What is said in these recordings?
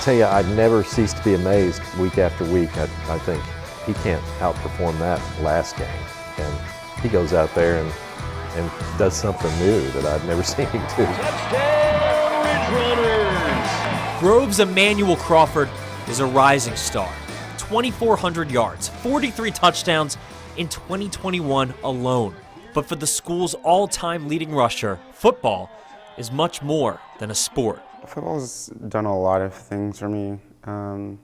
tell you, I never cease to be amazed week after week. I think he can't outperform that last game. And he goes out there and does something new that I've never seen him do. Touchdown, Ridge Runners! Grove's Emmanuel Crawford is a rising star. 2,400 yards, 43 touchdowns in 2021 alone. But for the school's all-time leading rusher, football is much more than a sport. Football's done a lot of things for me. I'd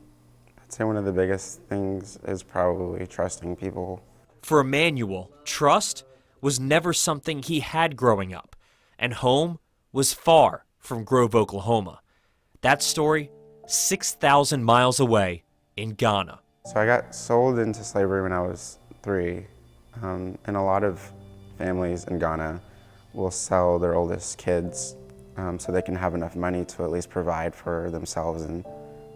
say one of the biggest things is probably trusting people. For Emmanuel, trust was never something he had growing up, and home was far from Grove, Oklahoma. That story, 6,000 miles away in Ghana. So I got sold into slavery when I was 3, and a lot of families in Ghana will sell their oldest kids so they can have enough money to at least provide for themselves and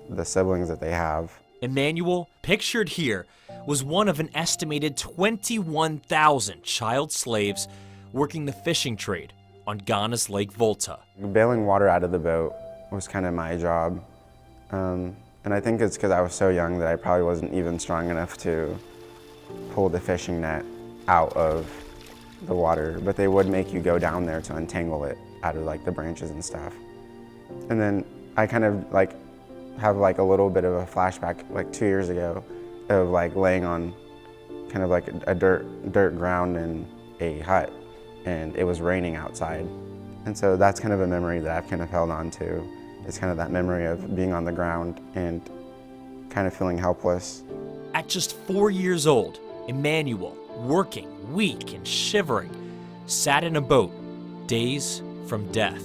the siblings that they have. Emmanuel, pictured here, was one of an estimated 21,000 child slaves working the fishing trade on Ghana's Lake Volta. Bailing water out of the boat was kind of my job. And I think it's because I was so young that I probably wasn't even strong enough to pull the fishing net out of the water, but they would make you go down there to untangle it out of like the branches and stuff. And then I kind of like have like a little bit of a flashback like 2 years ago of like laying on kind of like a dirt ground in a hut, and it was raining outside. And so that's kind of a memory that I've kind of held on to. It's kind of that memory of being on the ground and kind of feeling helpless. At just 4 years old, Emmanuel, working, weak and shivering, sat in a boat, days from death.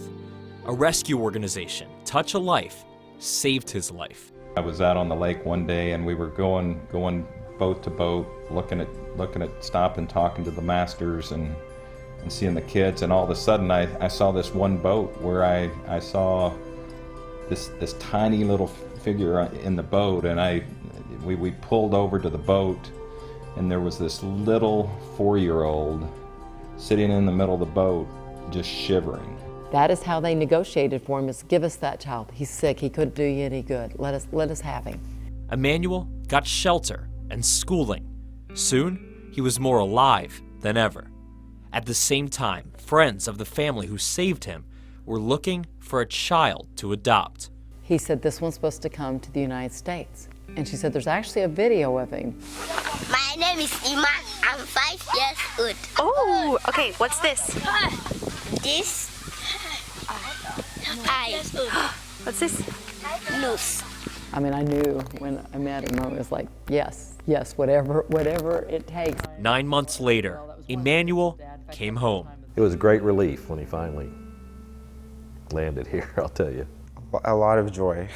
A rescue organization, Touch a Life, saved his life. I was out on the lake one day and we were going boat to boat, looking at stopping, talking to the masters and seeing the kids, and all of a sudden I saw this one boat where I saw this tiny little figure in the boat, and we pulled over to the boat, and there was this little 4-year-old sitting in the middle of the boat just shivering. That is how they negotiated for him, is give us that child. He's sick, he couldn't do you any good. Let us have him. Emmanuel got shelter and schooling. Soon, he was more alive than ever. At the same time, friends of the family who saved him were looking for a child to adopt. He said this one's supposed to come to the United States. And she said there's actually a video of him. My name is Iman. I'm 5 years old. Oh, okay, what's this? This What's this? nose. I mean, I knew when I met him, I was like, yes, whatever it takes. 9 months later, Emmanuel came home. It was a great relief when he finally landed here, I'll tell you. A lot of joy,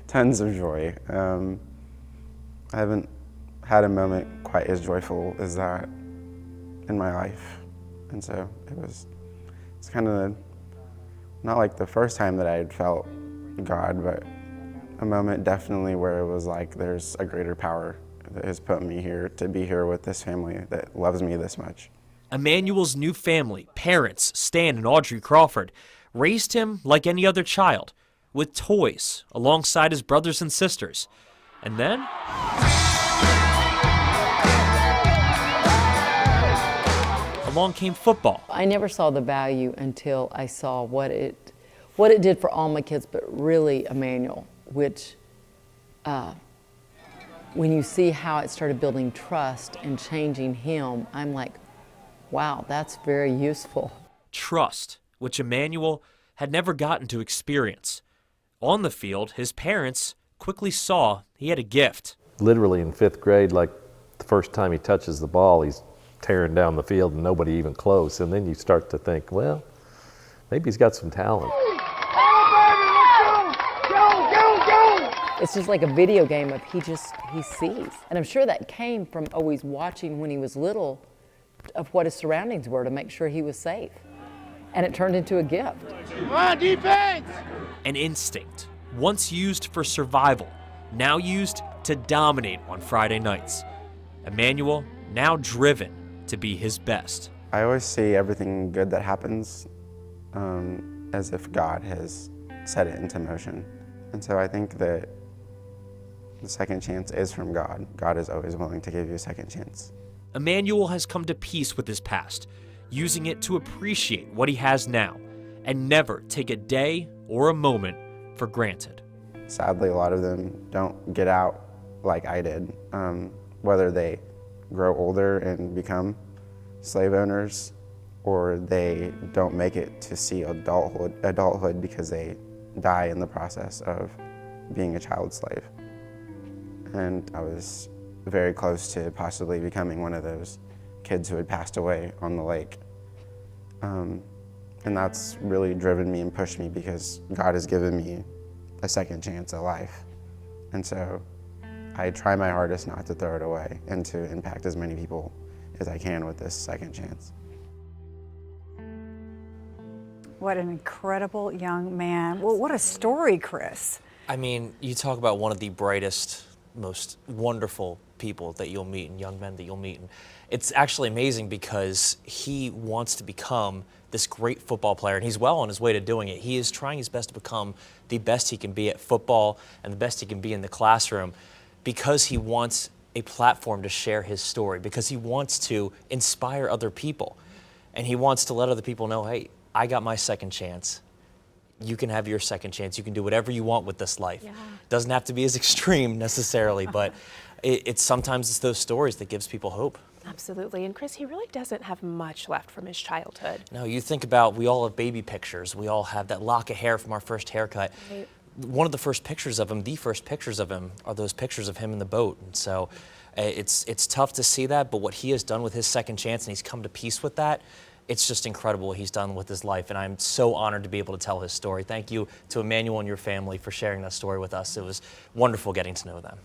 tons of joy. I haven't had a moment quite as joyful as that in my life. And so it's kind of not like the first time that I had felt God, but a moment definitely where it was like there's a greater power that has put me here to be here with this family that loves me this much. Emmanuel's new family, parents Stan and Audrey Crawford, raised him like any other child, with toys alongside his brothers and sisters. And then along came football. I never saw the value until I saw what it did for all my kids, but really Emmanuel, which when you see how it started building trust and changing him, I'm like, wow, that's very useful. Trust, which Emmanuel had never gotten to experience. On the field, his parents quickly saw he had a gift. Literally in 5th grade, like the first time he touches the ball, he's tearing down the field and nobody even close. And then you start to think, well, maybe he's got some talent. It's just like a video game of he sees. And I'm sure that came from always watching when he was little of what his surroundings were to make sure he was safe. And it turned into a gift. Come on, defense! An instinct, once used for survival, now used to dominate on Friday nights. Emmanuel now driven to be his best. I always see everything good that happens as if God has set it into motion. And so I think that the second chance is from God. God is always willing to give you a second chance. Emmanuel has come to peace with his past, using it to appreciate what he has now and never take a day or a moment for granted. Sadly, a lot of them don't get out like I did, whether they grow older and become slave owners or they don't make it to see adulthood because they die in the process of being a child slave. And I was very close to possibly becoming one of those kids who had passed away on the lake. And that's really driven me and pushed me because God has given me a second chance at life. And so I try my hardest not to throw it away and to impact as many people as I can with this second chance. What an incredible young man. Well, what a story, Chris. I mean, you talk about one of the brightest, most wonderful people that you'll meet and young men that you'll meet. And it's actually amazing because he wants to become this great football player, and he's well on his way to doing it. He is trying his best to become the best he can be at football and the best he can be in the classroom because he wants a platform to share his story, because he wants to inspire other people. And he wants to let other people know, hey, I got my second chance. You can have your second chance. You can do whatever you want with this life. Yeah. Doesn't have to be as extreme necessarily, but sometimes it's those stories that gives people hope. Absolutely. And Chris, he really doesn't have much left from his childhood. No, you think about, we all have baby pictures. We all have that lock of hair from our first haircut. Right. One of the first pictures of him, the first pictures of him, are those pictures of him in the boat. And so it's tough to see that, but what he has done with his second chance, and he's come to peace with that, it's just incredible what he's done with his life, and I'm so honored to be able to tell his story. Thank you to Emmanuel and your family for sharing that story with us. It was wonderful getting to know them.